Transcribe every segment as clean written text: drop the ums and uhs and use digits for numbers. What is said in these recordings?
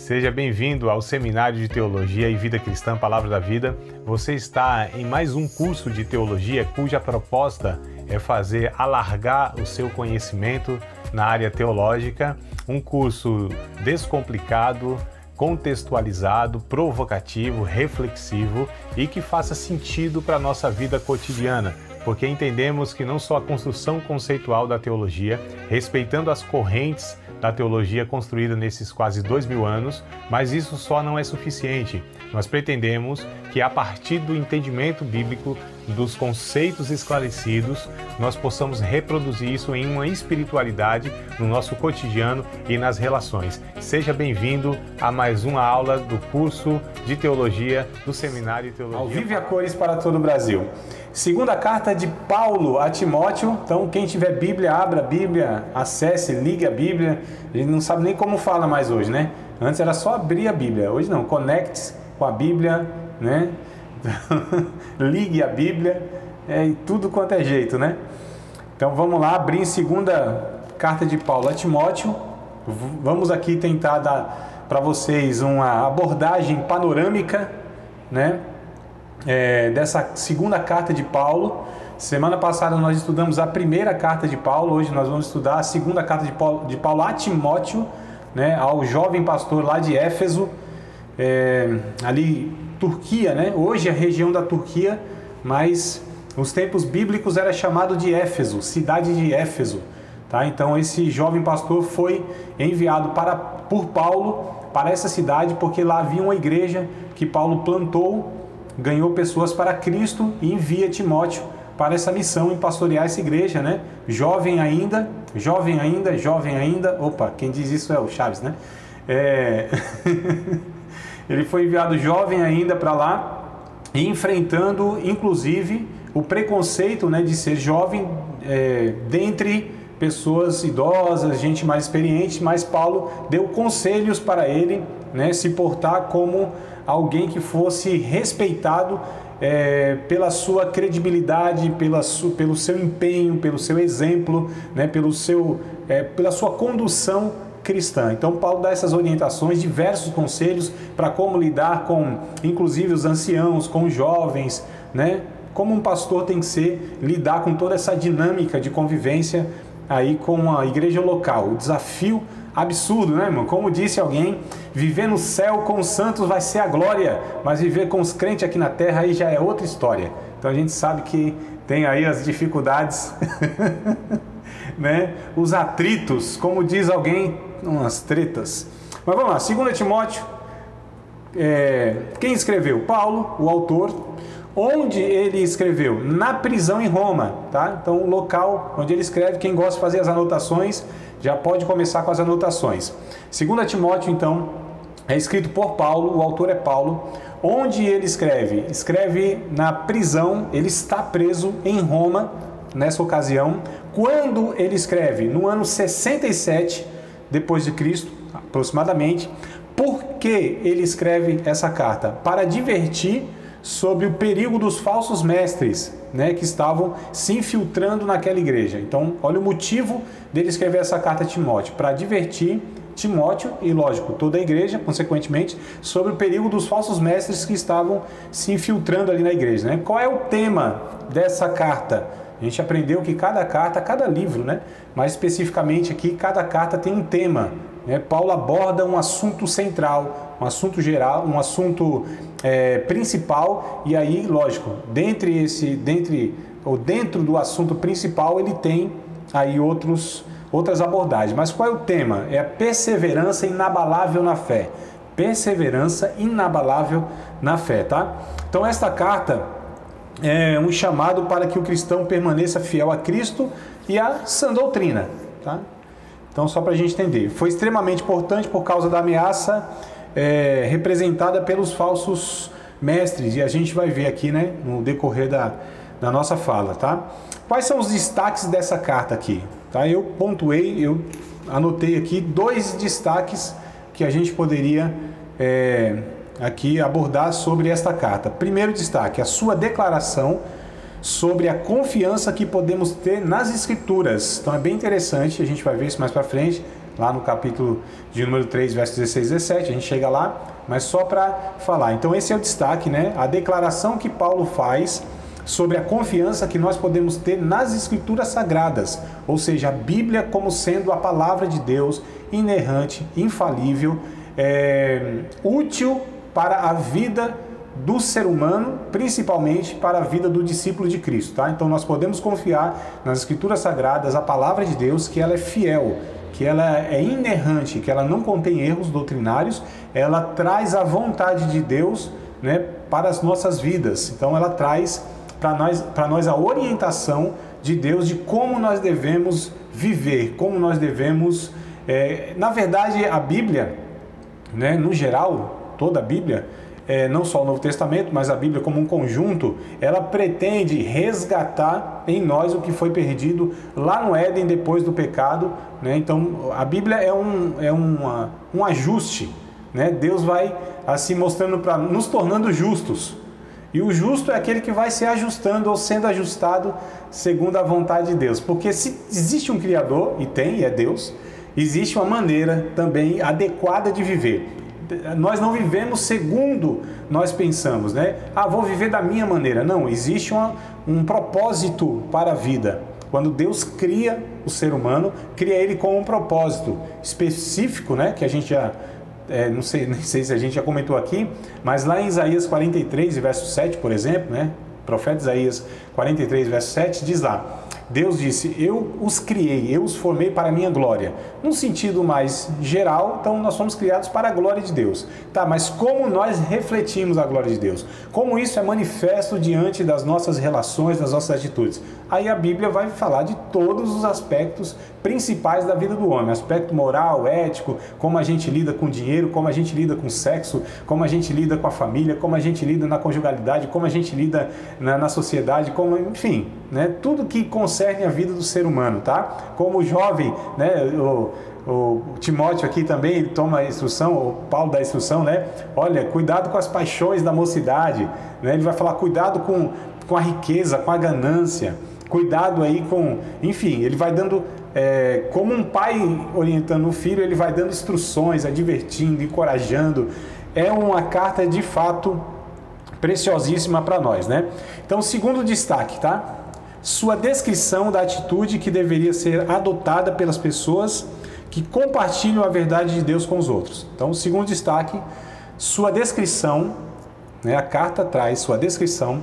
Seja bem-vindo ao Seminário de Teologia e Vida Cristã Palavra da Vida. Você está em mais um curso de teologia cuja proposta é fazer alargar o seu conhecimento na área teológica, um curso descomplicado, contextualizado, provocativo, reflexivo e que faça sentido para a nossa vida cotidiana, porque entendemos que não só a construção conceitual da teologia, respeitando as correntes da teologia construída nesses quase 2000 anos, mas isso só não é suficiente. Nós pretendemos que a partir do entendimento bíblico, dos conceitos esclarecidos, nós possamos reproduzir isso em uma espiritualidade no nosso cotidiano e nas relações. Seja bem-vindo a mais uma aula do curso de teologia do Seminário de Teologia. Ao vivo e a cores para todo o Brasil. Segunda carta de Paulo a Timóteo. Então, quem tiver Bíblia, abra a Bíblia, acesse, ligue a Bíblia. A gente não sabe nem como fala mais hoje, né? Antes era só abrir a Bíblia. Hoje não, conecte-se com a Bíblia, né? Ligue a Bíblia, e tudo quanto é jeito, né? Então, vamos lá, abrir em segunda carta de Paulo a Timóteo. Vamos aqui tentar dar para vocês uma abordagem panorâmica, né? Dessa segunda carta de Paulo. Semana passada nós estudamos a primeira carta de Paulo, hoje nós vamos estudar a segunda carta de Paulo a Timóteo, né, ao jovem pastor lá de Éfeso, ali Turquia, né? Hoje é a região da Turquia, mas nos tempos bíblicos era chamado de Éfeso, cidade de Éfeso, tá? Então esse jovem pastor foi enviado por Paulo para essa cidade, porque lá havia uma igreja que Paulo plantou, ganhou pessoas para Cristo e envia Timóteo para essa missão em pastorear essa igreja, né? Jovem ainda. Opa, quem diz isso é o Chaves, né? Ele foi enviado jovem ainda para lá, enfrentando, inclusive, o preconceito, né, de ser jovem dentre pessoas idosas, gente mais experiente, mas Paulo deu conselhos para ele, né, se portar como alguém que fosse respeitado pela sua credibilidade, pelo seu empenho, pelo seu exemplo, né, pela sua condução cristã. Então Paulo dá essas orientações, diversos conselhos para como lidar com, inclusive, os anciãos, com os jovens, né? Como um pastor tem que lidar com toda essa dinâmica de convivência aí com a igreja local. O desafio absurdo, né, irmão? Como disse alguém, viver no céu com os santos vai ser a glória, mas viver com os crentes aqui na terra aí já é outra história. Então a gente sabe que tem aí as dificuldades, né? Os atritos, como diz alguém, umas tretas. Mas vamos lá, 2 Timóteo, quem escreveu? Paulo, o autor. Onde ele escreveu? Na prisão em Roma, tá? Então o local onde ele escreve, quem gosta de fazer as anotações, já pode começar com as anotações. 2 Timóteo, então, é escrito por Paulo, o autor é Paulo. Onde ele escreve? Escreve na prisão, ele está preso em Roma, nessa ocasião. Quando ele escreve? No ano 67 depois de Cristo, aproximadamente. Por que ele escreve essa carta? Para advertir sobre o perigo dos falsos mestres, né, que estavam se infiltrando naquela igreja. Então, olha o motivo dele escrever essa carta a Timóteo, para advertir Timóteo e, lógico, toda a igreja, consequentemente, sobre o perigo dos falsos mestres que estavam se infiltrando ali na igreja, né? Qual é o tema dessa carta? A gente aprendeu que cada carta, cada livro, né? Mais especificamente aqui, cada carta tem um tema, né? Paulo aborda um assunto central, um assunto geral, um assunto principal, e aí, lógico, dentro do assunto principal ele tem aí outras abordagens. Mas qual é o tema? É a perseverança inabalável na fé. Perseverança inabalável na fé, tá? Então esta carta é um chamado para que o cristão permaneça fiel a Cristo e à sã doutrina, tá? Então, só para a gente entender, foi extremamente importante por causa da ameaça representada pelos falsos mestres, e a gente vai ver aqui, né, no decorrer da nossa fala, tá? Quais são os destaques dessa carta aqui? Tá? Eu anotei aqui 2 destaques que a gente poderia aqui abordar sobre esta carta. Primeiro destaque, a sua declaração sobre a confiança que podemos ter nas Escrituras. Então é bem interessante, a gente vai ver isso mais para frente, lá no capítulo de número 3, versos 16 e 17, a gente chega lá, mas só para falar. Então esse é o destaque, né? A declaração que Paulo faz sobre a confiança que nós podemos ter nas Escrituras Sagradas, ou seja, a Bíblia como sendo a palavra de Deus, inerrante, infalível, útil para a vida do ser humano, principalmente para a vida do discípulo de Cristo, tá? Então nós podemos confiar nas Escrituras Sagradas, a palavra de Deus, que ela é fiel, que ela é inerrante, que ela não contém erros doutrinários, ela traz a vontade de Deus, né, para as nossas vidas. Então ela traz para nós a orientação de Deus de como nós devemos viver, como nós devemos... na verdade, a Bíblia, né, no geral, toda a Bíblia, não só o Novo Testamento, mas a Bíblia como um conjunto, ela pretende resgatar em nós o que foi perdido lá no Éden depois do pecado, né? Então a Bíblia é um ajuste, né? Deus vai assim mostrando, nos tornando justos, e o justo é aquele que vai se ajustando ou sendo ajustado segundo a vontade de Deus, porque se existe um Criador, e é Deus, existe uma maneira também adequada de viver. Nós não vivemos segundo nós pensamos, né? Vou viver da minha maneira. Não, existe um propósito para a vida. Quando Deus cria o ser humano, cria ele com um propósito específico, né? Que a gente já, não sei se a gente já comentou aqui, mas lá em Isaías 43, verso 7, por exemplo, né? O profeta Isaías 43, verso 7, diz lá: Deus disse, eu os criei, eu os formei para a minha glória. Num sentido mais geral, então nós fomos criados para a glória de Deus. Tá, mas como nós refletimos a glória de Deus? Como isso é manifesto diante das nossas relações, das nossas atitudes? Aí a Bíblia vai falar de todos os aspectos principais da vida do homem. Aspecto moral, ético, como a gente lida com dinheiro, como a gente lida com sexo, como a gente lida com a família, como a gente lida na conjugalidade, como a gente lida na sociedade, enfim, né? Tudo que concerne a vida do ser humano, tá? Como jovem, né? O Timóteo aqui também, ele toma a instrução, o Paulo dá a instrução, né? Olha, cuidado com as paixões da mocidade, né? Ele vai falar, cuidado com a riqueza, com a ganância, cuidado aí com... Enfim, ele vai dando... como um pai orientando o filho, ele vai dando instruções, advertindo, encorajando. É uma carta, de fato, preciosíssima para nós, né? Então, segundo destaque, tá? Sua descrição da atitude que deveria ser adotada pelas pessoas que compartilham a verdade de Deus com os outros. Então, segundo destaque, sua descrição, né? A carta traz sua descrição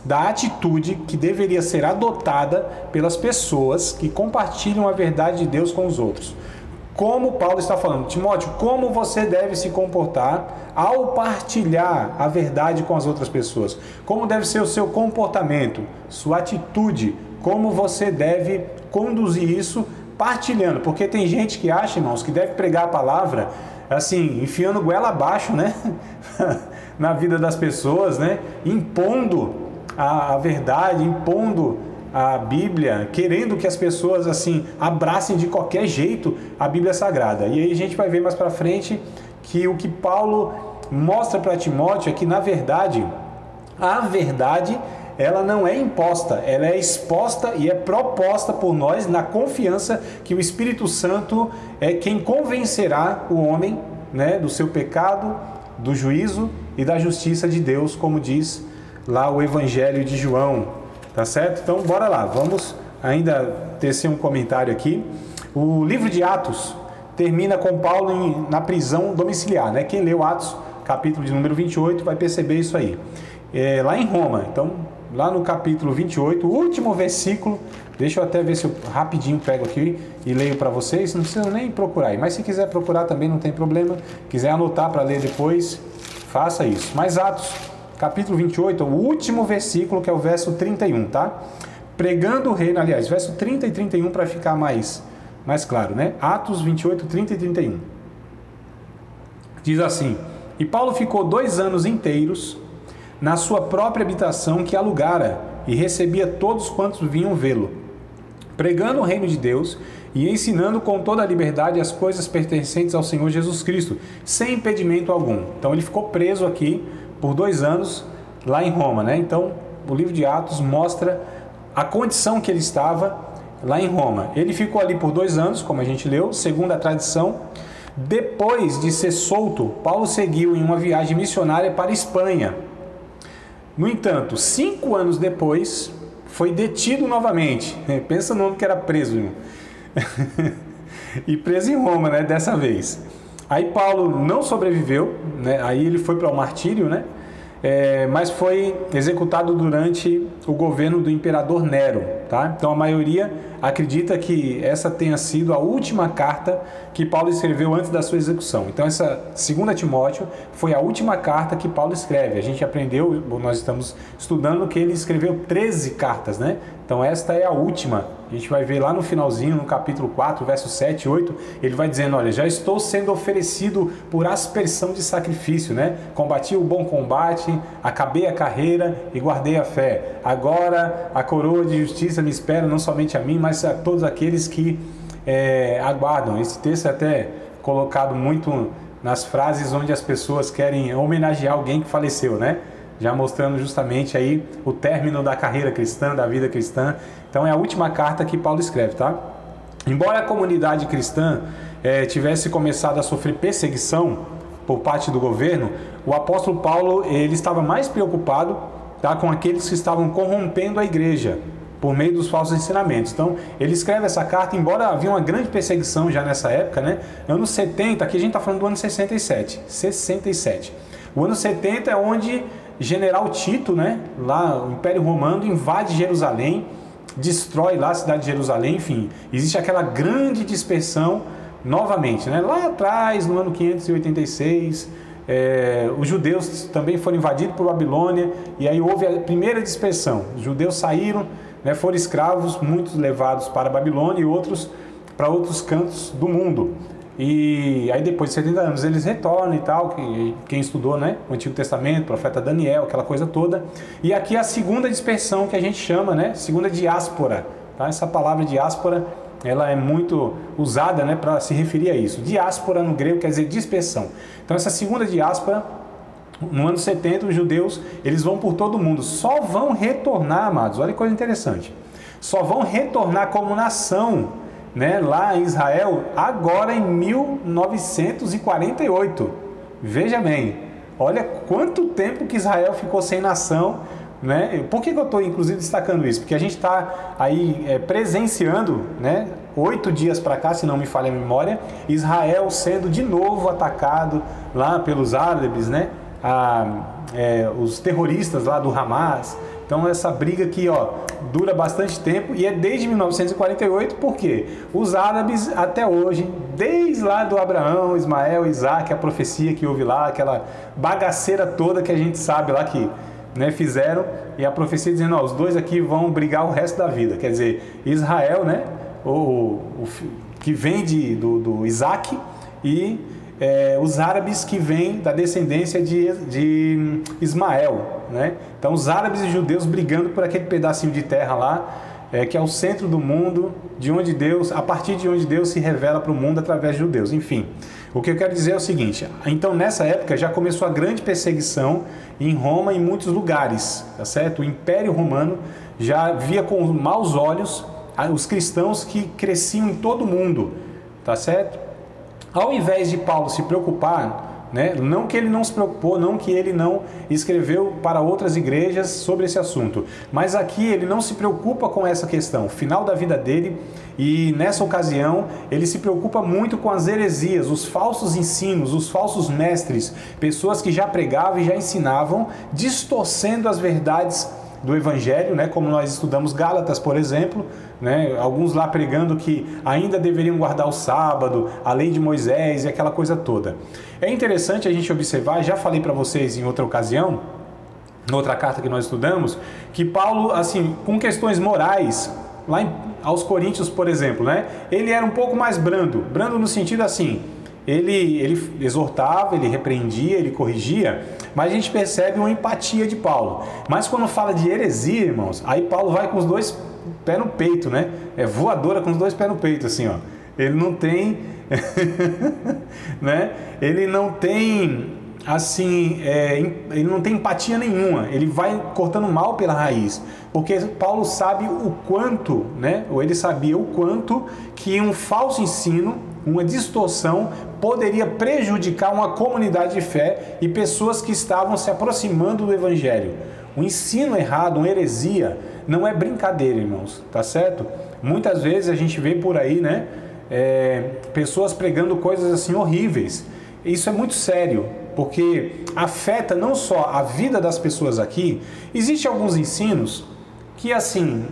da atitude que deveria ser adotada pelas pessoas que compartilham a verdade de Deus com os outros. Como Paulo está falando, Timóteo, como você deve se comportar ao partilhar a verdade com as outras pessoas? Como deve ser o seu comportamento, sua atitude, como você deve conduzir isso partilhando? Porque tem gente que acha, irmãos, que deve pregar a palavra assim, enfiando goela abaixo, né? Na vida das pessoas, né? Impondo a verdade, impondo a Bíblia, querendo que as pessoas assim abracem de qualquer jeito a Bíblia Sagrada. E aí a gente vai ver mais para frente que o que Paulo mostra para Timóteo é que, na verdade, a verdade ela não é imposta, ela é exposta e é proposta por nós na confiança que o Espírito Santo é quem convencerá o homem, né, do seu pecado, do juízo e da justiça de Deus, como diz lá o Evangelho de João, tá certo? Então, bora lá, vamos ainda tecer um comentário aqui. O livro de Atos termina com Paulo na prisão domiciliar, né? Quem leu Atos, capítulo de número 28, vai perceber isso aí. Lá em Roma, então, lá no capítulo 28, o último versículo, deixa eu até ver se eu rapidinho pego aqui e leio para vocês, não precisa nem procurar aí, mas se quiser procurar também não tem problema, quiser anotar para ler depois, faça isso. Mas Atos, capítulo 28, o último versículo, que é o verso 31, tá? Pregando o reino, aliás, verso 30 e 31 para ficar mais claro, né? Atos 28, 30 e 31. Diz assim: E Paulo ficou 2 anos inteiros na sua própria habitação que alugara e recebia todos quantos vinham vê-lo, pregando o reino de Deus e ensinando com toda a liberdade as coisas pertencentes ao Senhor Jesus Cristo, sem impedimento algum. Então ele ficou preso aqui por 2 anos lá em Roma, né? Então o livro de Atos mostra a condição que ele estava lá em Roma. Ele ficou ali por 2 anos, como a gente leu, segundo a tradição. Depois de ser solto, Paulo seguiu em uma viagem missionária para a Espanha. No entanto, 5 anos depois, foi detido novamente. Pensa no homem que era preso, irmão. E preso em Roma, né, dessa vez. Aí Paulo não sobreviveu, né, aí ele foi para o martírio, né, mas foi executado durante o governo do imperador Nero, tá? Então a maioria acredita que essa tenha sido a última carta que Paulo escreveu antes da sua execução. Então essa 2 Timóteo foi a última carta que Paulo escreve. A gente aprendeu, nós estamos estudando que ele escreveu 13 cartas, né? Então esta é a última. A gente vai ver lá no finalzinho, no capítulo 4, versos 7 e 8, ele vai dizendo, olha, já estou sendo oferecido por aspersão de sacrifício, né? Combati o bom combate, acabei a carreira e guardei a fé. Agora a coroa de justiça me espera, não somente a mim, mas a todos aqueles que aguardam. Esse texto é até colocado muito nas frases onde as pessoas querem homenagear alguém que faleceu, né? Já mostrando justamente aí o término da carreira cristã, da vida cristã. Então é a última carta que Paulo escreve, tá? Embora a comunidade cristã tivesse começado a sofrer perseguição por parte do governo, o apóstolo Paulo ele estava mais preocupado, tá, com aqueles que estavam corrompendo a igreja por meio dos falsos ensinamentos. Então ele escreve essa carta, embora havia uma grande perseguição já nessa época, né? Anos 70, aqui a gente está falando do ano 67. O ano 70 é onde General Tito, né, lá o Império Romano, invade Jerusalém, destrói lá a cidade de Jerusalém, enfim, existe aquela grande dispersão novamente, né? Lá atrás, no ano 586, os judeus também foram invadidos por Babilônia, e aí houve a primeira dispersão. Os judeus saíram, né, foram escravos, muitos levados para a Babilônia e outros para outros cantos do mundo. E aí depois de 70 anos eles retornam e tal, quem estudou, né, o Antigo Testamento, o profeta Daniel, aquela coisa toda. E aqui a segunda dispersão que a gente chama, né, segunda diáspora, tá? Essa palavra diáspora, ela é muito usada, né, para se referir a isso. Diáspora no grego quer dizer dispersão. Então essa segunda diáspora, no ano 70, os judeus, eles vão por todo o mundo, só vão retornar, amados, olha que coisa interessante, só vão retornar como nação, né, lá em Israel, agora em 1948. Veja bem, olha quanto tempo que Israel ficou sem nação, né? Por que eu estou inclusive destacando isso? Porque a gente está aí presenciando, né, 8 dias para cá, se não me falha a memória, Israel sendo de novo atacado lá pelos árabes, né? Os terroristas lá do Hamas. Então essa briga aqui, ó, dura bastante tempo e é desde 1948, porque os árabes até hoje, desde lá do Abraão, Ismael, Isaac, a profecia que houve lá, aquela bagaceira toda que a gente sabe lá que, né, fizeram, e a profecia dizendo, ó, os dois aqui vão brigar o resto da vida. Quer dizer, Israel, né, que vem do Isaac, e os árabes que vêm da descendência de Ismael, né? Então os árabes e judeus brigando por aquele pedacinho de terra lá, que é o centro do mundo, de onde Deus, a partir de onde Deus se revela para o mundo através de judeus. Enfim, o que eu quero dizer é o seguinte, então nessa época já começou a grande perseguição em Roma e em muitos lugares, tá certo? O Império Romano já via com maus olhos os cristãos que cresciam em todo o mundo, tá certo? Ao invés de Paulo se preocupar, né, não que ele não se preocupou, não que ele não escreveu para outras igrejas sobre esse assunto, mas aqui ele não se preocupa com essa questão, final da vida dele, e nessa ocasião ele se preocupa muito com as heresias, os falsos ensinos, os falsos mestres, pessoas que já pregavam e já ensinavam, distorcendo as verdades do Evangelho, né, como nós estudamos Gálatas, por exemplo, né, alguns lá pregando que ainda deveriam guardar o sábado, a lei de Moisés e aquela coisa toda. É interessante a gente observar, já falei para vocês em outra ocasião, outra carta que nós estudamos, que Paulo, assim, com questões morais, lá aos Coríntios, por exemplo, né, ele era um pouco mais brando no sentido assim, ele exortava, ele repreendia, ele corrigia, mas a gente percebe uma empatia de Paulo. Mas quando fala de heresia, irmãos, aí Paulo vai com os dois pés no peito, né? É voadora com os dois pés no peito, assim, ó. Ele não tem, né? Ele não tem assim, ele não tem empatia nenhuma, ele vai cortando mal pela raiz, porque Paulo sabe o quanto, né, ou ele sabia o quanto que um falso ensino, uma distorção, poderia prejudicar uma comunidade de fé e pessoas que estavam se aproximando do Evangelho. O ensino errado, uma heresia, não é brincadeira, irmãos, tá certo? Muitas vezes a gente vê por aí, né, pessoas pregando coisas assim horríveis. Isso é muito sério, porque afeta não só a vida das pessoas aqui. Existem alguns ensinos que, assim,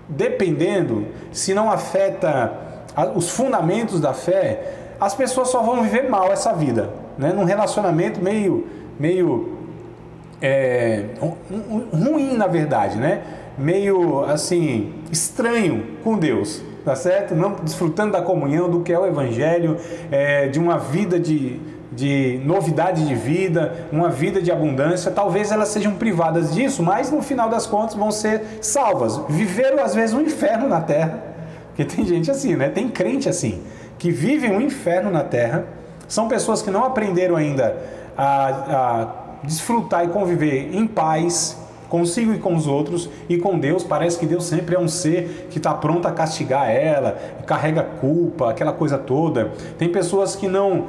dependendo, se não afeta os fundamentos da fé, as pessoas só vão viver mal essa vida, né? Num relacionamento meio ruim, na verdade, né? Meio, assim, estranho com Deus, tá certo? Não desfrutando da comunhão, do que é o Evangelho, de uma vida de novidade de vida, uma vida de abundância. Talvez elas sejam privadas disso, mas no final das contas vão ser salvas. Viveram às vezes um inferno na terra, porque tem gente assim, né? Tem crente assim, que vive um inferno na terra. São pessoas que não aprenderam ainda a desfrutar e conviver em paz consigo e com os outros e com Deus. Parece que Deus sempre é um ser que está pronto a castigar ela, carrega culpa, aquela coisa toda. Tem pessoas que não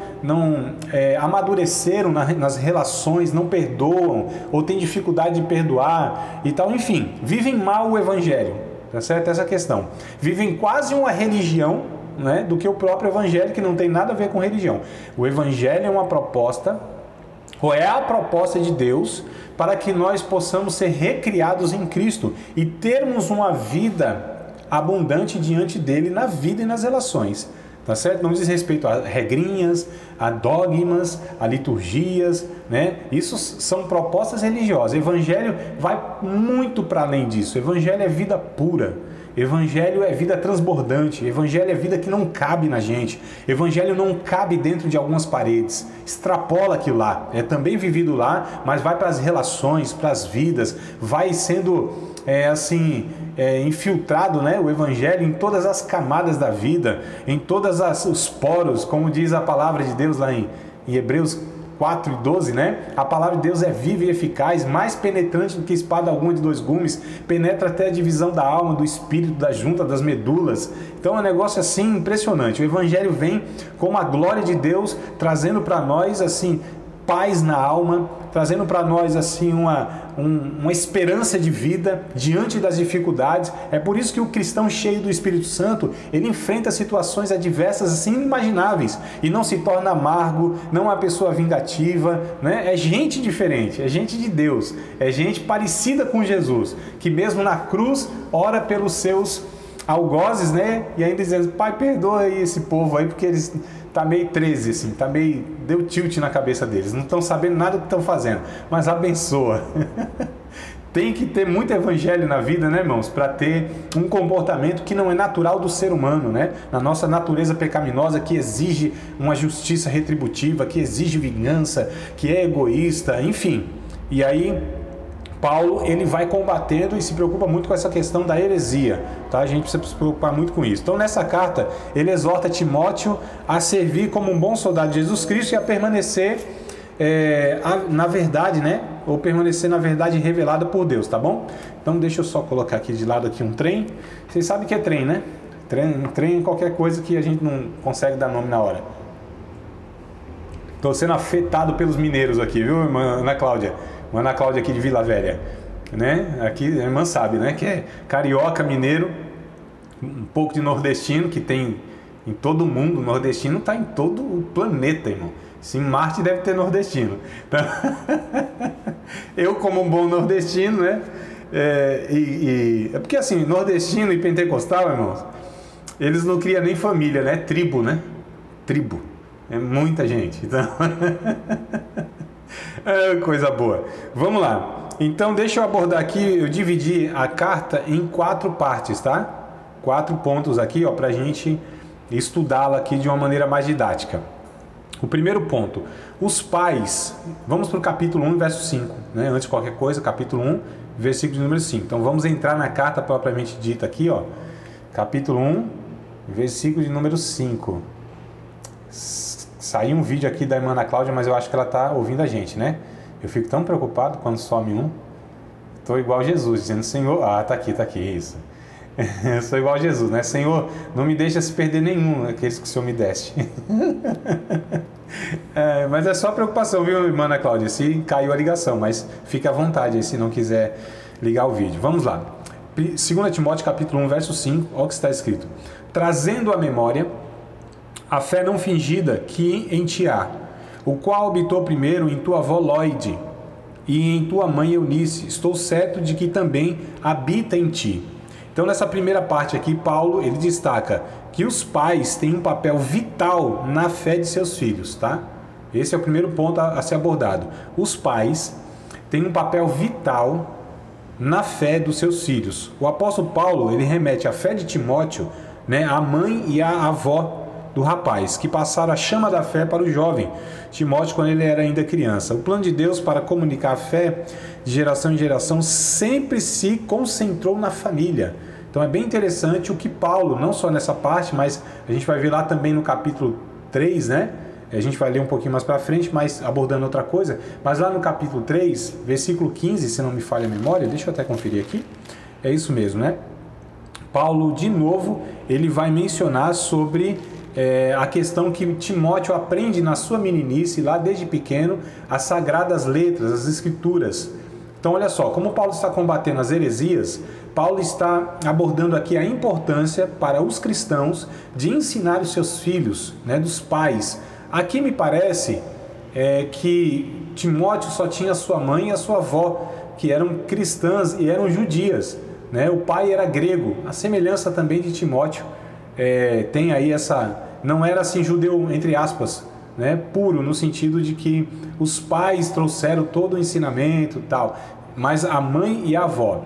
amadureceram nas relações, não perdoam ou têm dificuldade de perdoar e tal. Enfim, vivem mal o Evangelho, tá certo? Essa questão. Vivem quase uma religião, né, do que o próprio Evangelho, que não tem nada a ver com religião. O Evangelho é uma proposta, ou é a proposta de Deus, para que nós possamos ser recriados em Cristo e termos uma vida abundante diante dele na vida e nas relações, tá certo? Não diz respeito a regrinhas, a dogmas, a liturgias, né? Isso são propostas religiosas. O Evangelho vai muito para além disso. O Evangelho é vida pura. Evangelho é vida transbordante. Evangelho é vida que não cabe na gente. Evangelho não cabe dentro de algumas paredes. Extrapola aquilo lá. É também vivido lá, mas vai para as relações, para as vidas. Vai sendo infiltrado, né, o Evangelho em todas as camadas da vida, em todos os poros, como diz a palavra de Deus lá em Hebreus 4:12, né? A palavra de Deus é viva e eficaz, mais penetrante do que espada alguma de 2 gumes, penetra até a divisão da alma, do espírito, da junta, das medulas. Então é um negócio assim impressionante. O Evangelho vem como a glória de Deus, trazendo para nós assim paz na alma, trazendo para nós assim uma esperança de vida diante das dificuldades. É por isso que o cristão cheio do Espírito Santo, ele enfrenta situações adversas assim inimagináveis e não se torna amargo, não é uma pessoa vingativa, né? É gente diferente, é gente de Deus, é gente parecida com Jesus, que mesmo na cruz ora pelos seus algozes, né? E ainda dizendo: Pai, perdoa aí esse povo aí, porque eles tá meio 13, assim, tá meio, deu tilt na cabeça deles, não estão sabendo nada do que estão fazendo, mas abençoa. Tem que ter muito Evangelho na vida, né, irmãos, para ter um comportamento que não é natural do ser humano, né? Na nossa natureza pecaminosa, que exige uma justiça retributiva, que exige vingança, que é egoísta, enfim. E aí Paulo, ele vai combatendo e se preocupa muito com essa questão da heresia, tá? A gente precisa se preocupar muito com isso. Então, nessa carta, ele exorta Timóteo a servir como um bom soldado de Jesus Cristo e a permanecer na verdade, né? Ou permanecer na verdade revelada por Deus, tá bom? Então, deixa eu só colocar aqui de lado aqui um trem. Vocês sabem que é trem, né? Trem é qualquer coisa que a gente não consegue dar nome na hora. Estou sendo afetado pelos mineiros aqui, viu, irmã Ana Cláudia? Ana Cláudia aqui de Vila Velha, né? Aqui a irmã sabe, né? Que é carioca, mineiro, um pouco de nordestino, que tem em todo o mundo. Nordestino está em todo o planeta, irmão. Sim, Marte deve ter nordestino. Então, eu, como um bom nordestino, né? É porque assim, nordestino e pentecostal, irmãos, eles não criam nem família, né? Tribo, né? Tribo. É muita gente. Então... coisa boa. Vamos lá. Então, deixa eu abordar aqui, eu dividi a carta em 4 partes, tá? 4 pontos aqui, ó, pra gente estudá-la aqui de uma maneira mais didática. O primeiro ponto, os pais, vamos para o capítulo 1, verso 5, né? Antes de qualquer coisa, capítulo 1, versículo número 5. Então, vamos entrar na carta propriamente dita aqui, ó. Capítulo 1, versículo de número 5. Saiu um vídeo aqui da irmã Ana Cláudia, mas eu acho que ela está ouvindo a gente, né? Eu fico tão preocupado quando some um. Estou igual Jesus, dizendo, Senhor... Ah, tá aqui, isso. Eu sou igual a Jesus, né? Senhor, não me deixa se perder nenhum, aqueles que o Senhor me deste. Mas é só preocupação, viu, irmã Ana Cláudia? Se caiu a ligação, mas fique à vontade aí se não quiser ligar o vídeo. Vamos lá. 2 Timóteo capítulo 1, verso 5, olha o que está escrito. Trazendo à memória a fé não fingida que em ti há, o qual habitou primeiro em tua avó Lóide e em tua mãe Eunice. Estou certo de que também habita em ti. Então, nessa primeira parte aqui, Paulo, ele destaca que os pais têm um papel vital na fé de seus filhos, tá? Esse é o primeiro ponto a ser abordado. Os pais têm um papel vital na fé dos seus filhos. O apóstolo Paulo, ele remete a fé de Timóteo, né, à mãe e à avó do rapaz, que passaram a chama da fé para o jovem Timóteo quando ele era ainda criança. O plano de Deus para comunicar a fé de geração em geração sempre se concentrou na família. Então é bem interessante o que Paulo, não só nessa parte, mas a gente vai ver lá também no capítulo 3, né? A gente vai ler um pouquinho mais para frente, mas abordando outra coisa. Mas lá no capítulo 3, versículo 15, se não me falha a memória, deixa eu até conferir aqui. É isso mesmo, né? Paulo, de novo, ele vai mencionar sobre a questão que Timóteo aprende na sua meninice, lá desde pequeno, as sagradas letras, as escrituras. Então, olha só, como Paulo está combatendo as heresias, Paulo está abordando aqui a importância para os cristãos de ensinar os seus filhos, né, dos pais. Aqui me parece que Timóteo só tinha sua mãe e a sua avó, que eram cristãs e eram judias, né? O pai era grego, a semelhança também de Timóteo. Tem aí essa... Não era assim judeu, entre aspas, né, puro, no sentido de que os pais trouxeram todo o ensinamento e tal, mas a mãe e a avó.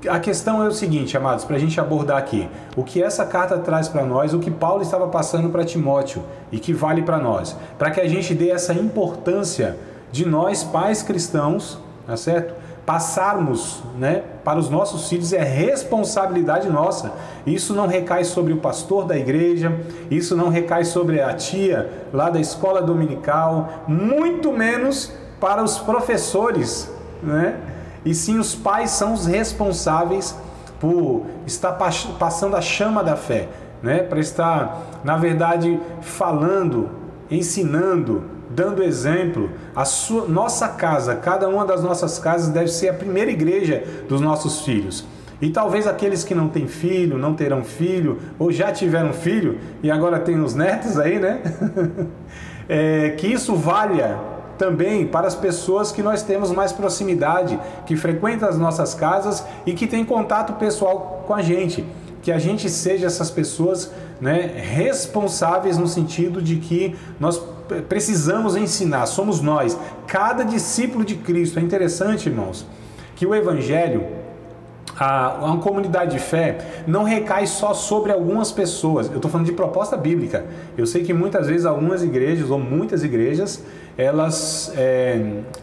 A questão é o seguinte, amados, para a gente abordar aqui, o que essa carta traz para nós, o que Paulo estava passando para Timóteo e que vale para nós, para que a gente dê essa importância de nós, pais cristãos, tá certo? Passarmos, né, para os nossos filhos, é responsabilidade nossa. Isso não recai sobre o pastor da igreja, isso não recai sobre a tia lá da escola dominical, muito menos para os professores, né? E sim, os pais são os responsáveis por estar passando a chama da fé, né? Para estar, na verdade, falando, ensinando, dando exemplo. Nossa casa, cada uma das nossas casas deve ser a primeira igreja dos nossos filhos. E talvez aqueles que não têm filho, não terão filho, ou já tiveram filho, e agora tem os netos aí, né? Que isso valha também para as pessoas que nós temos mais proximidade, que frequentam as nossas casas e que têm contato pessoal com a gente. Que a gente seja essas pessoas, né, responsáveis no sentido de que nós precisamos ensinar, somos nós, cada discípulo de Cristo. É interessante, irmãos, que o Evangelho, a comunidade de fé, não recai só sobre algumas pessoas. Eu estou falando de proposta bíblica. Eu sei que muitas vezes algumas igrejas, ou muitas igrejas, elas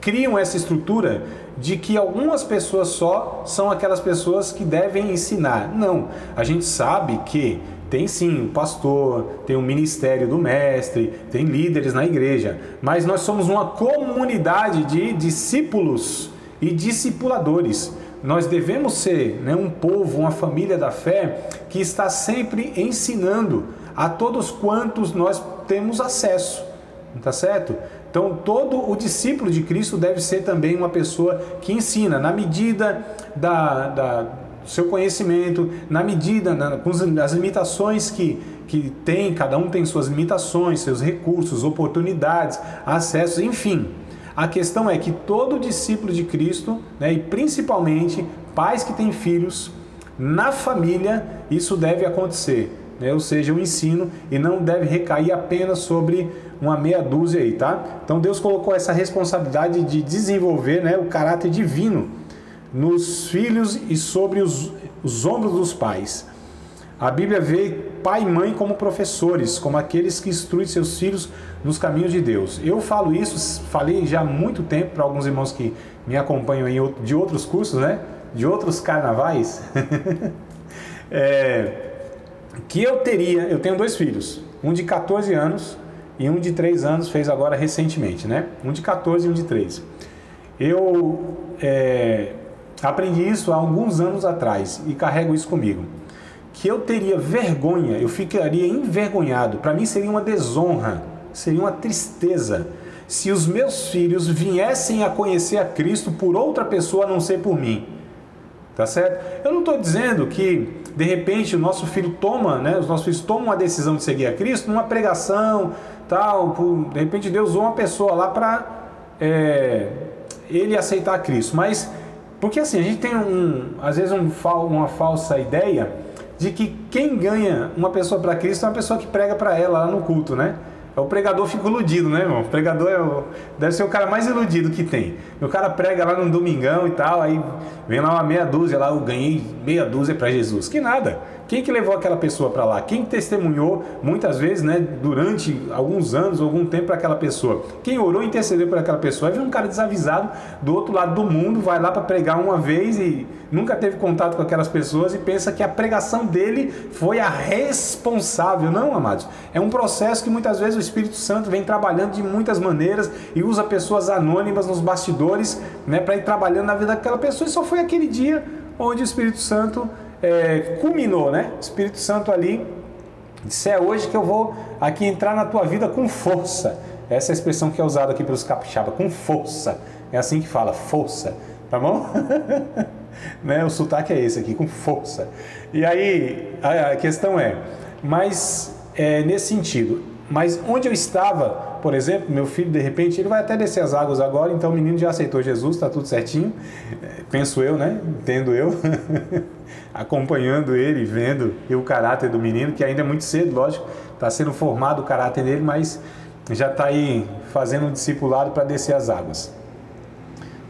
criam essa estrutura de que algumas pessoas só são aquelas pessoas que devem ensinar. Não, a gente sabe que tem sim o pastor, tem o ministério do mestre, tem líderes na igreja, mas nós somos uma comunidade de discípulos e discipuladores. Nós devemos ser, né, um povo, uma família da fé que está sempre ensinando a todos quantos nós temos acesso, tá certo? Então, todo o discípulo de Cristo deve ser também uma pessoa que ensina, na medida do seu conhecimento, na medida, com as limitações que tem, cada um tem suas limitações, seus recursos, oportunidades, acessos, enfim. A questão é que todo discípulo de Cristo, né, e principalmente pais que têm filhos, na família, isso deve acontecer, né? Ou seja, o ensino, e não deve recair apenas sobre uma meia dúzia aí, tá? Então Deus colocou essa responsabilidade de desenvolver, né, o caráter divino nos filhos e sobre os ombros dos pais. A Bíblia vê pai e mãe como professores, como aqueles que instruem seus filhos nos caminhos de Deus. Eu falo isso, falei já há muito tempo para alguns irmãos que me acompanham de outros cursos, né? De outros carnavais, que eu tenho 2 filhos, um de 14 anos e um de 3 anos fez agora recentemente, né? Um de 14 e um de 3. Eu aprendi isso há alguns anos atrás e carrego isso comigo. Que eu teria vergonha, eu ficaria envergonhado, para mim seria uma desonra, seria uma tristeza, se os meus filhos viessem a conhecer a Cristo por outra pessoa a não ser por mim. Tá certo? Eu não estou dizendo que, de repente, o nosso filho toma, né, os nossos filhos tomam a decisão de seguir a Cristo numa pregação, tal, de repente Deus usou uma pessoa lá para ele aceitar a Cristo. Mas, porque assim, a gente tem às vezes uma falsa ideia de que quem ganha uma pessoa para Cristo é uma pessoa que prega para ela lá no culto, né? O pregador fica iludido, né, irmão? O pregador deve ser o cara mais iludido que tem. O cara prega lá no domingão e tal, aí vem lá uma meia dúzia lá, eu ganhei meia dúzia para Jesus. Que nada! Quem que levou aquela pessoa para lá? Quem testemunhou muitas vezes, né, durante alguns anos, algum tempo para aquela pessoa? Quem orou e intercedeu por aquela pessoa? Aí vem um cara desavisado do outro lado do mundo, vai lá para pregar uma vez e nunca teve contato com aquelas pessoas e pensa que a pregação dele foi a responsável. Não, amados. É um processo que muitas vezes o Espírito Santo vem trabalhando de muitas maneiras e usa pessoas anônimas nos bastidores, né, para ir trabalhando na vida daquela pessoa. E só foi aquele dia onde o Espírito Santo culminou, né? O Espírito Santo ali disse: é hoje que eu vou aqui entrar na tua vida com força. Essa é a expressão que é usada aqui pelos capixaba, com força. É assim que fala, força, tá bom? Né? O sotaque é esse aqui, com força. E aí a questão mas nesse sentido, mas onde eu estava, por exemplo, meu filho, de repente, ele vai até descer as águas agora, então o menino já aceitou Jesus, está tudo certinho, penso eu, né? Entendo eu, acompanhando ele, vendo o caráter do menino, que ainda é muito cedo, lógico, está sendo formado o caráter dele, mas já está aí fazendo um discipulado para descer as águas.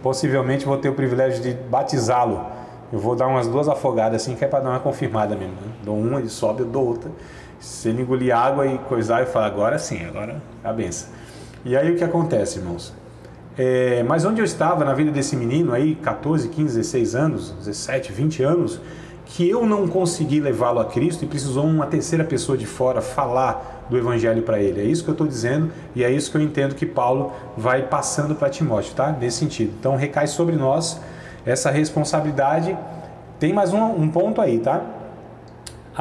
Possivelmente vou ter o privilégio de batizá-lo. Eu vou dar umas 2 afogadas assim, que é para dar uma confirmada mesmo, né? Dou uma, ele sobe, eu dou outra. Se ele engolir água e coisar, eu falo, agora sim, agora a benção. E aí o que acontece, irmãos? Mas onde eu estava na vida desse menino aí, 14, 15, 16 anos, 17, 20 anos, que eu não consegui levá-lo a Cristo e precisou uma terceira pessoa de fora falar do Evangelho para ele. É isso que eu estou dizendo e é isso que eu entendo que Paulo vai passando para Timóteo, tá? Nesse sentido. Então recai sobre nós essa responsabilidade. Tem mais um ponto aí, tá?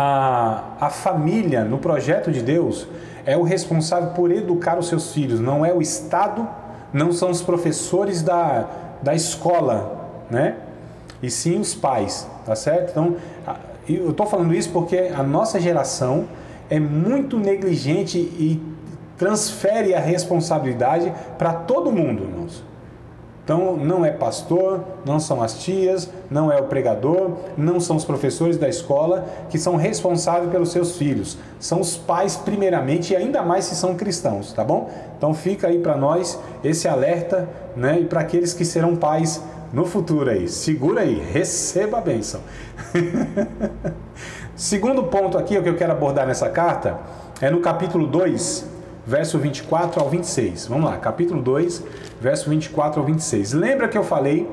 A família, no projeto de Deus, é o responsável por educar os seus filhos, não é o Estado, não são os professores da escola, né? E sim os pais, tá certo? Então, eu estou falando isso porque a nossa geração é muito negligente e transfere a responsabilidade para todo mundo, irmãos. Então, não é pastor, não são as tias, não é o pregador, não são os professores da escola que são responsáveis pelos seus filhos. São os pais primeiramente e ainda mais se são cristãos, tá bom? Então fica aí para nós esse alerta, né? E para aqueles que serão pais no futuro aí. Segura aí, receba a bênção. Segundo ponto aqui, o que eu quero abordar nessa carta, é no capítulo 2, verso 24 ao 26. Vamos lá, capítulo 2, verso 24 ao 26. Lembra que eu falei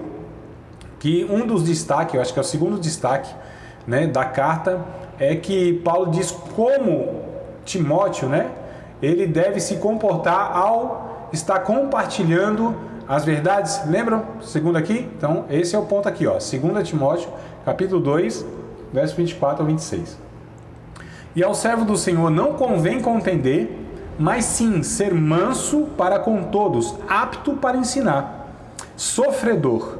que um dos destaques, eu acho que é o segundo destaque, né, da carta, é que Paulo diz como Timóteo, né, ele deve se comportar ao estar compartilhando as verdades. Lembram? Segundo aqui? Então, esse é o ponto aqui, ó. 2 Timóteo, capítulo 2, verso 24 ao 26. E ao servo do Senhor não convém contender, mas sim ser manso para com todos, apto para ensinar, sofredor,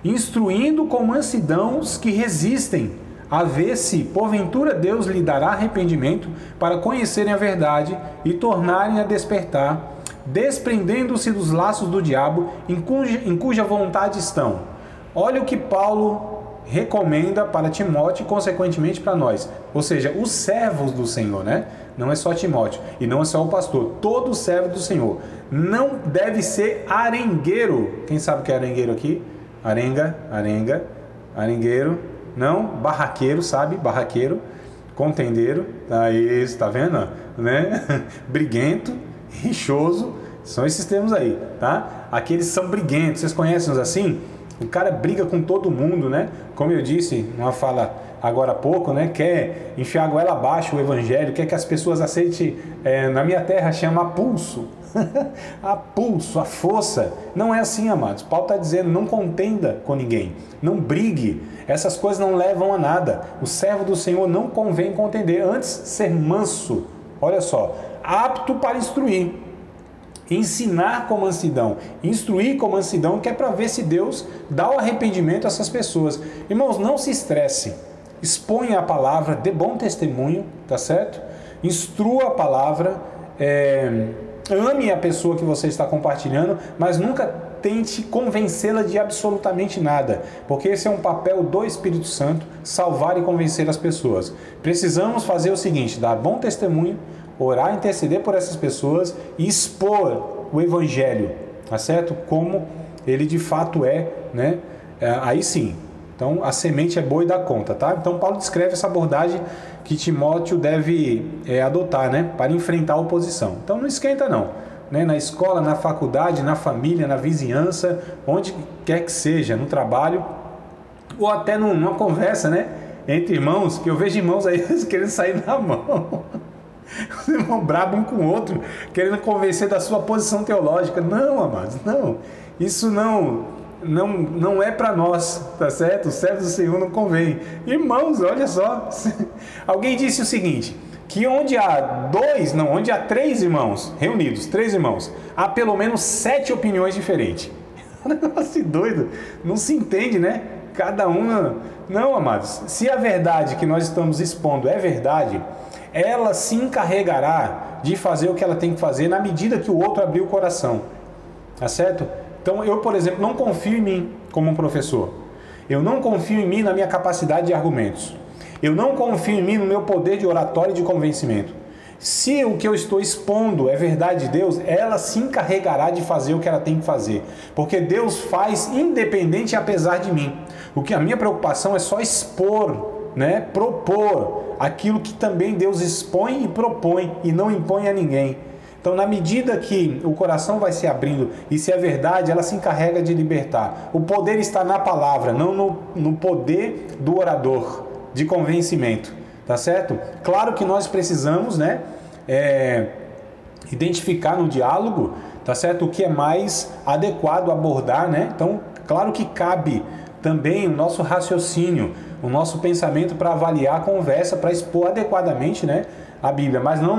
instruindo com mansidão os que resistem, a ver se, porventura, Deus lhe dará arrependimento para conhecerem a verdade e tornarem a despertar, desprendendo-se dos laços do diabo em cuja vontade estão. Olha o que Paulo recomenda para Timóteo e, consequentemente, para nós. Ou seja, os servos do Senhor, né? Não é só Timóteo e não é só o pastor. Todo servo do Senhor não deve ser arengueiro. Quem sabe o que é arengueiro aqui? Arengueiro. Não, barraqueiro, sabe? Barraqueiro, contendeiro. Aí, está vendo? Né? Briguento, rixoso. São esses termos aí, tá? Aqueles são briguentos. Vocês conhecem os assim? O cara briga com todo mundo, né? Como eu disse, numa fala agora há pouco, né? Quer enfiar a goela abaixo o evangelho, quer que as pessoas aceitem, na minha terra chama a pulso. A pulso, a força. Não é assim, amados. Paulo está dizendo, não contenda com ninguém, não brigue. Essas coisas não levam a nada. O servo do Senhor não convém contender, antes ser manso. Olha só, apto para instruir. Ensinar com mansidão, instruir com mansidão, que é para ver se Deus dá o arrependimento a essas pessoas. Irmãos, não se estresse, exponha a palavra, dê bom testemunho, tá certo? Instrua a palavra, ame a pessoa que você está compartilhando, mas nunca tente convencê-la de absolutamente nada, porque esse é um papel do Espírito Santo, salvar e convencer as pessoas. Precisamos fazer o seguinte, dar bom testemunho, orar, interceder por essas pessoas e expor o Evangelho, tá certo? Como ele de fato é, né? Aí sim. Então, a semente é boa e dá conta, tá? Então, Paulo descreve essa abordagem que Timóteo deve adotar, né? Para enfrentar a oposição. Então, não esquenta não, né? Na escola, na faculdade, na família, na vizinhança, onde quer que seja, no trabalho, ou até numa conversa, né? Entre irmãos, que eu vejo irmãos aí querendo sair na mão. Os irmãos brabos um com o outro, querendo convencer da sua posição teológica. Não, amados, não. Isso não é para nós, tá certo? O servo do Senhor não convém. Irmãos, olha só. Alguém disse o seguinte, que onde há três irmãos reunidos, 3 irmãos, há pelo menos 7 opiniões diferentes. Um negócio doido. Não se entende, né? Cada uma... Não, amados. Se a verdade que nós estamos expondo é verdade, ela se encarregará de fazer o que ela tem que fazer na medida que o outro abrir o coração, tá certo? Então eu, por exemplo, não confio em mim como um professor, eu não confio em mim na minha capacidade de argumentos, eu não confio em mim no meu poder de oratória e de convencimento. Se o que eu estou expondo é verdade de Deus, ela se encarregará de fazer o que ela tem que fazer, porque Deus faz independente e apesar de mim. O que a minha preocupação é só expor, né? Propor aquilo que também Deus expõe e propõe e não impõe a ninguém. Então, na medida que o coração vai se abrindo e se é verdade, ela se encarrega de libertar. O poder está na palavra, não no poder do orador, de convencimento, tá certo? Claro que nós precisamos, né, identificar no diálogo, tá certo, o que é mais adequado abordar, né? Então, claro que cabe também o nosso raciocínio, o nosso pensamento para avaliar a conversa, para expor adequadamente, né, a Bíblia, mas não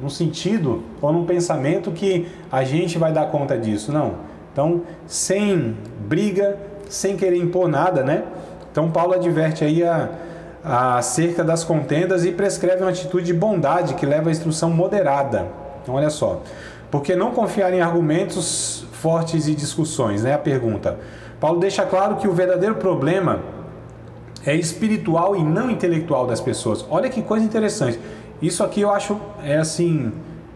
num sentido ou num pensamento que a gente vai dar conta disso, não. Então, sem briga, sem querer impor nada, né? Então, Paulo adverte aí acerca das contendas e prescreve uma atitude de bondade que leva à instrução moderada. Então, olha só. Porque não confiar em argumentos fortes e discussões, né? A pergunta. Paulo deixa claro que o verdadeiro problema é espiritual e não intelectual das pessoas. Olha que coisa interessante. Isso aqui eu acho, assim,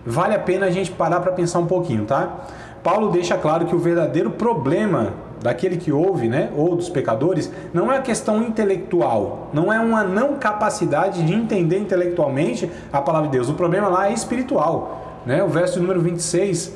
vale a pena a gente parar para pensar um pouquinho, tá? Paulo deixa claro que o verdadeiro problema daquele que ouve, né, ou dos pecadores, não é a questão intelectual, não é uma não capacidade de entender intelectualmente a palavra de Deus. O problema lá é espiritual, né? O verso número 26,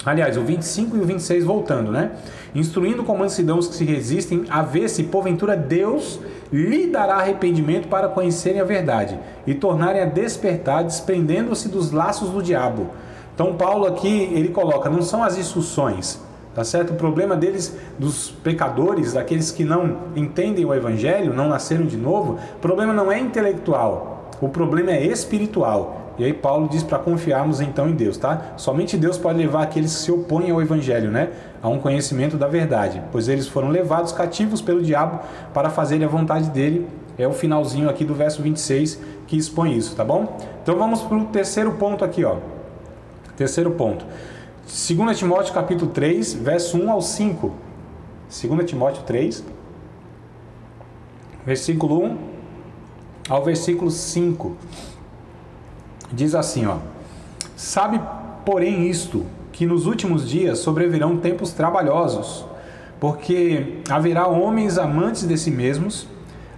aliás, o 25 e o 26 voltando, né? Instruindo com mansidão os que se resistem, a ver se porventura Deus lhe dará arrependimento para conhecerem a verdade e tornarem a despertar, desprendendo-se dos laços do diabo. Então Paulo aqui, ele coloca, não são as instruções, tá certo? O problema deles, dos pecadores, daqueles que não entendem o evangelho, não nasceram de novo, o problema não é intelectual, o problema é espiritual. E aí Paulo diz para confiarmos então em Deus, tá? Somente Deus pode levar aqueles que se opõem ao evangelho, né, a um conhecimento da verdade, pois eles foram levados cativos pelo diabo para fazerem a vontade dele. É o finalzinho aqui do verso 26 que expõe isso, tá bom? Então vamos para o terceiro ponto aqui, ó. Terceiro ponto. 2 Timóteo capítulo 3, verso 1 ao 5. 2 Timóteo 3, versículo 1 ao versículo 5. Diz assim, ó: sabe, porém, isto, que nos últimos dias sobrevirão tempos trabalhosos, porque haverá homens amantes de si mesmos,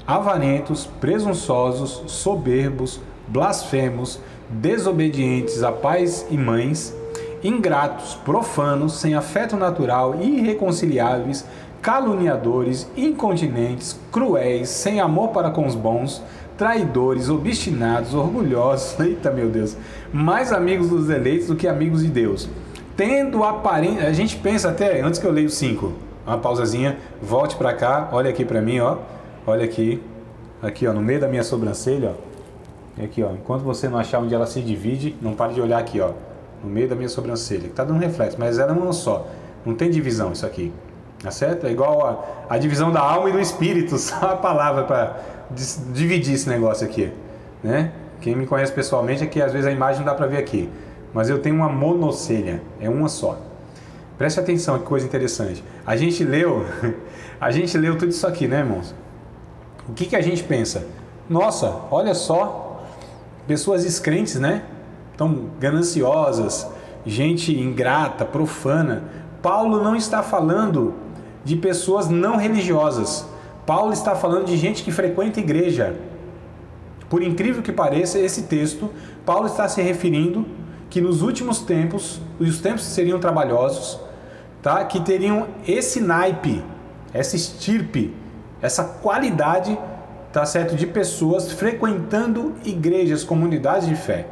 avarentos, presunçosos, soberbos, blasfemos, desobedientes a pais e mães, ingratos, profanos, sem afeto natural, irreconciliáveis, caluniadores, incontinentes, cruéis, sem amor para com os bons, traidores, obstinados, orgulhosos, eita meu Deus, mais amigos dos eleitos do que amigos de Deus. Tendo aparência, a gente pensa até, antes que eu leia o 5, uma pausazinha, volte para cá, olha aqui para mim, ó, olha aqui, ó, no meio da minha sobrancelha, ó, aqui, ó, enquanto você não achar onde ela se divide, não pare de olhar aqui, ó, no meio da minha sobrancelha, que tá dando reflexo, mas ela é uma só, não tem divisão isso aqui, tá certo? É igual a divisão da alma e do espírito, só a palavra para dividir esse negócio aqui, né? Quem me conhece pessoalmente é que às vezes a imagem não dá para ver aqui, mas eu tenho uma monocelha, é uma só. Preste atenção, que coisa interessante. A gente leu tudo isso aqui, né, irmãos? O que a gente pensa? Nossa, olha só, pessoas descrentes, né? Tão gananciosas, gente ingrata, profana. Paulo não está falando de pessoas não religiosas. Paulo está falando de gente que frequenta a igreja. Por incrível que pareça, esse texto, Paulo está se referindo que nos últimos tempos, os tempos seriam trabalhosos, tá? Que teriam esse naipe, essa estirpe, essa qualidade, tá certo, de pessoas frequentando igrejas, comunidades de fé.